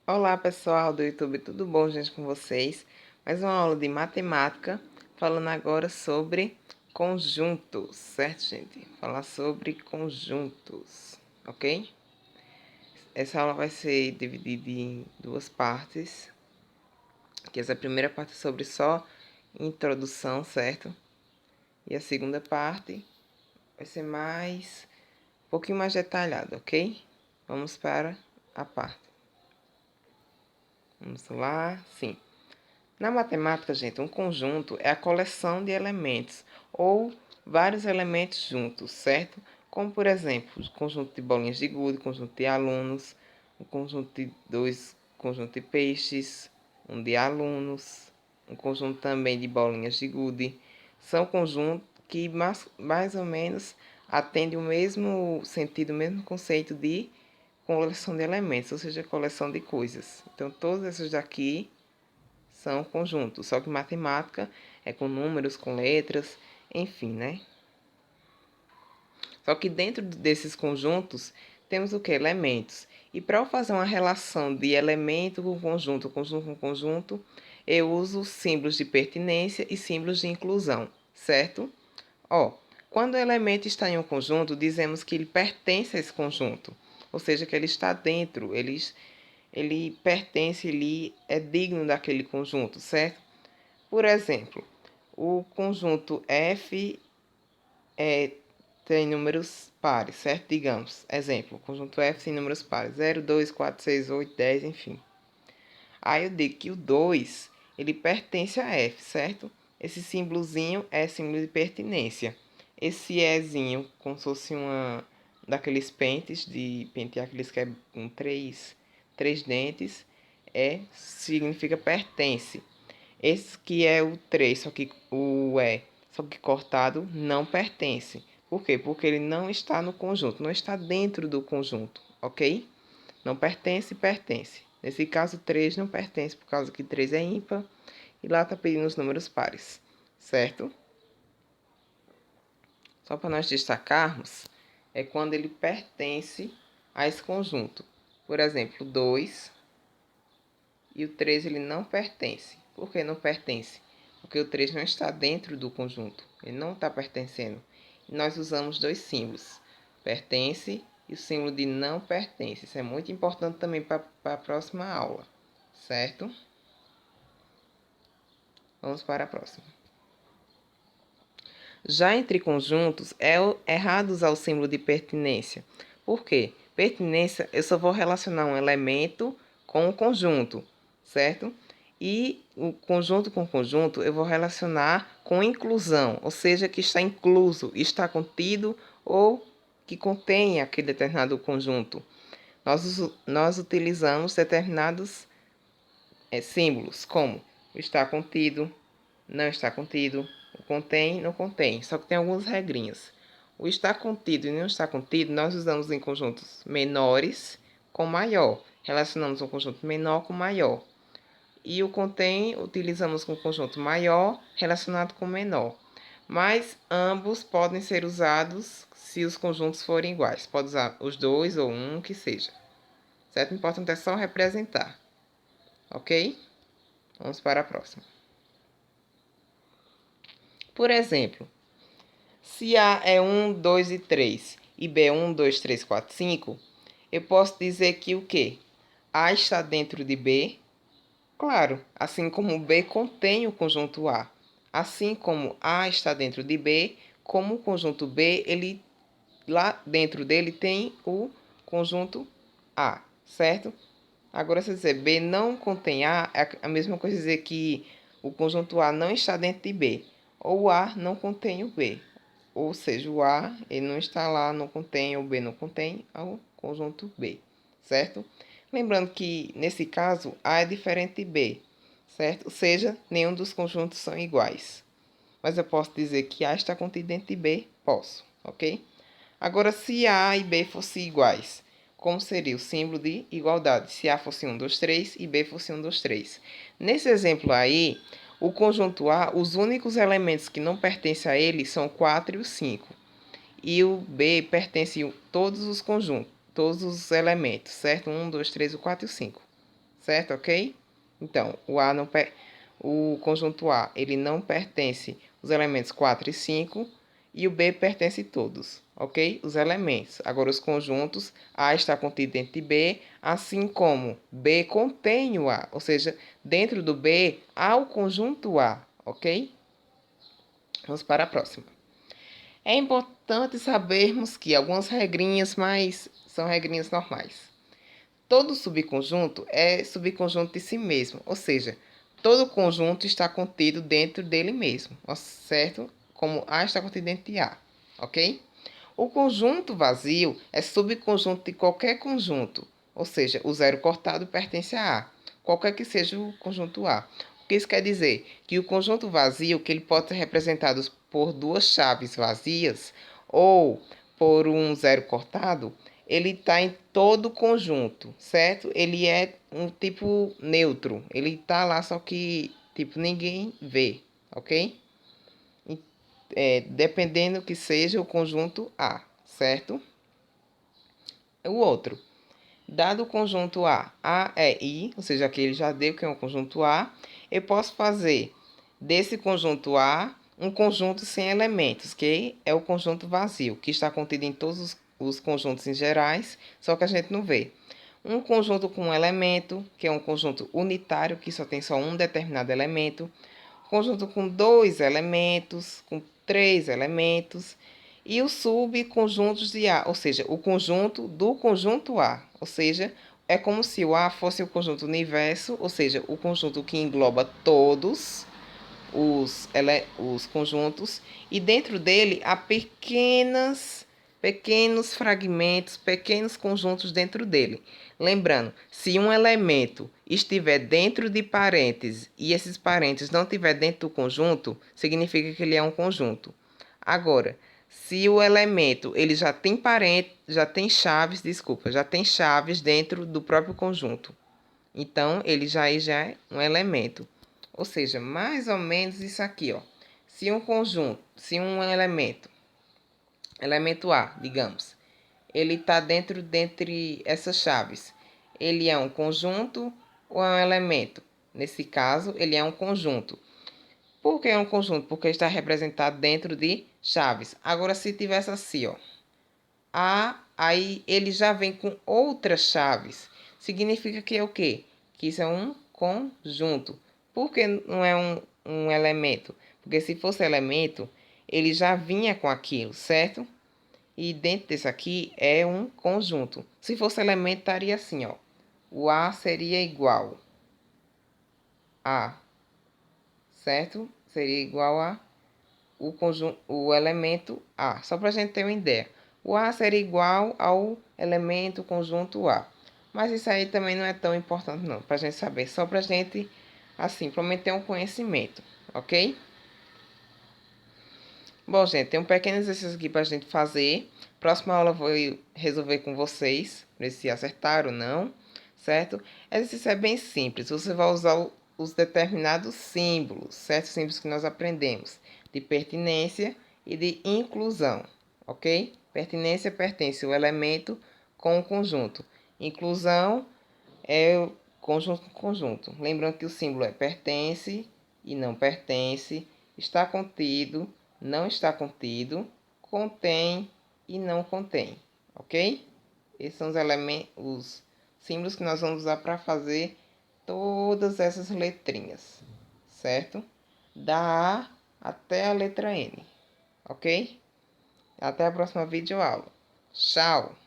Olá pessoal do YouTube, tudo bom, gente, com vocês? Mais uma aula de matemática, falando agora sobre conjuntos, certo, gente? Falar sobre conjuntos, ok? Essa aula vai ser dividida em duas partes, que essa primeira parte é sobre só introdução, certo? E a segunda parte vai ser um pouquinho mais detalhada, ok? Vamos para a parte. Vamos lá, sim. Na matemática, gente, um conjunto é a coleção de elementos ou vários elementos juntos, certo? Como, por exemplo, o conjunto de bolinhas de gude, conjunto de alunos, um conjunto de dois, conjunto de peixes, um de alunos, um conjunto também de bolinhas de gude. São conjuntos que mais ou menos atendem o mesmo sentido, o mesmo conceito de coleção de elementos, ou seja, coleção de coisas. Então, todos esses daqui são conjuntos, só que matemática é com números, com letras, enfim, né? Só que dentro desses conjuntos temos o que? Elementos. E para eu fazer uma relação de elemento com conjunto com conjunto, eu uso símbolos de pertinência e símbolos de inclusão, certo? Ó, quando o elemento está em um conjunto, dizemos que ele pertence a esse conjunto, ou seja, que ele está dentro, ele pertence, ele é digno daquele conjunto, certo? Por exemplo, o conjunto F tem números pares, certo? Digamos, exemplo, o conjunto F tem números pares, 0, 2, 4, 6, 8, 10, enfim. Aí eu digo que o 2, ele pertence a F, certo? Esse símbolozinho é símbolo de pertinência. Esse Ezinho, como se fosse uma daqueles pentes, de pentear aqueles que é com três dentes, significa pertence. Esse que é o 3, só que cortado, não pertence. Por quê? Porque ele não está no conjunto, não está dentro do conjunto, ok? Não pertence, pertence. Nesse caso, 3 não pertence, por causa que 3 é ímpar, e lá está pedindo os números pares, certo? Só para nós destacarmos, é quando ele pertence a esse conjunto. Por exemplo, 2 e o 3 ele não pertence. Por que não pertence? Porque o 3 não está dentro do conjunto, ele não está pertencendo. E nós usamos dois símbolos, pertence e o símbolo de não pertence. Isso é muito importante também para a próxima aula, certo? Vamos para a próxima. Já entre conjuntos, é errado usar o símbolo de pertinência. Por quê? Pertinência, eu só vou relacionar um elemento com o conjunto, certo? E o conjunto com conjunto eu vou relacionar com inclusão, ou seja, que está incluso, está contido ou que contém aquele determinado conjunto. Nós utilizamos determinados símbolos, como está contido, não está contido, contém, não contém. Só que tem algumas regrinhas. O está contido e não está contido, nós usamos em conjuntos menores com maior. Relacionamos um conjunto menor com maior. E o contém utilizamos com conjunto maior relacionado com menor. Mas ambos podem ser usados se os conjuntos forem iguais. Pode usar os dois ou um, que seja. Certo? O importante é só representar. Ok? Vamos para a próxima. Por exemplo, se A é 1, 2 e 3 e B é 1, 2, 3, 4, 5, eu posso dizer que o quê? A está dentro de B? Claro, assim como B contém o conjunto A. Assim como A está dentro de B, como o conjunto B, ele lá dentro dele tem o conjunto A, certo? Agora, se dizer B não contém A, é a mesma coisa dizer que o conjunto A não está dentro de B, ou o A não contém o B. Ou seja, o A ele não está lá, não contém, o B não contém, é o conjunto B, certo? Lembrando que, nesse caso, A é diferente de B, certo? Ou seja, nenhum dos conjuntos são iguais. Mas eu posso dizer que A está contido dentro de B? Posso, ok? Agora, se A e B fossem iguais, como seria o símbolo de igualdade? Se A fosse 1, 2, 3 e B fosse 1, 2, 3. Nesse exemplo aí, o conjunto A, os únicos elementos que não pertencem a ele são o 4 e o 5. E o B pertence a todos os conjuntos, todos os elementos, certo? 1, 2, 3, o 4 e o 5. certo? Ok? Então, o conjunto A, ele não pertence os elementos 4 e 5 e o B pertence todos, ok? Os elementos. Agora, os conjuntos, A está contido dentro de B, assim como B contém o A, ou seja, dentro do B há o conjunto A, ok? Vamos para a próxima. É importante sabermos que algumas regrinhas, mas são regrinhas normais. Todo subconjunto é subconjunto de si mesmo, ou seja, todo conjunto está contido dentro dele mesmo, certo? Como A está contido dentro de A, ok? O conjunto vazio é subconjunto de qualquer conjunto, ou seja, o zero cortado pertence a A, qualquer que seja o conjunto A. O que isso quer dizer? Que o conjunto vazio, que ele pode ser representado por duas chaves vazias ou por um zero cortado, ele está em todo o conjunto, certo? Ele é um tipo neutro, ele está lá só que tipo ninguém vê, ok? Dependendo que seja o conjunto A, certo? O outro, dado o conjunto A é I, ou seja, aqui ele já deu que é um conjunto A, eu posso fazer desse conjunto A um conjunto sem elementos, que é o conjunto vazio, que está contido em todos os conjuntos em gerais, só que a gente não vê. Um conjunto com um elemento, que é um conjunto unitário, que só tem só um determinado elemento. Conjunto com dois elementos, com três elementos. E os subconjuntos de A, ou seja, o conjunto do conjunto A. Ou seja, é como se o A fosse o conjunto universo, ou seja, o conjunto que engloba todos os conjuntos, e dentro dele há pequenos fragmentos, pequenos conjuntos dentro dele. Lembrando, se um elemento estiver dentro de parênteses e esses parênteses não estiver dentro do conjunto, significa que ele é um conjunto. Agora, se o elemento ele já tem já tem chaves dentro do próprio conjunto, então ele já é um elemento. Ou seja, mais ou menos isso aqui, ó. Se um elemento A, digamos, ele está dentre essas chaves, ele é um conjunto ou é um elemento? Nesse caso, ele é um conjunto. Por que é um conjunto? Porque está representado dentro de chaves. Agora, se tivesse assim, ó, A, aí ele já vem com outras chaves. Significa que é o quê? Que isso é um conjunto. Por que não é um elemento? Porque se fosse elemento, ele já vinha com aquilo, certo? E dentro desse aqui é um conjunto. Se fosse elemento, estaria assim, ó. O A seria igual a, certo? Seria igual a o elemento A. Só para a gente ter uma ideia. O A seria igual ao elemento conjunto A. Mas isso aí também não é tão importante não, para a gente saber. Só para a gente, assim, prometer um conhecimento, ok? Bom, gente, tem um pequeno exercício aqui para a gente fazer. Próxima aula eu vou resolver com vocês, ver se acertaram ou não, certo? O exercício é bem simples. Você vai usar os determinados símbolos, certo? Símbolos que nós aprendemos, de pertinência e de inclusão, ok? Pertinência pertence o elemento com o conjunto. Inclusão é o conjunto com conjunto. Lembrando que o símbolo é pertence e não pertence, está contido, não está contido, contém e não contém, ok? Esses são os elementos, os símbolos que nós vamos usar para fazer todas essas letrinhas, certo? Da A até a letra N, ok? Até a próxima videoaula. Tchau!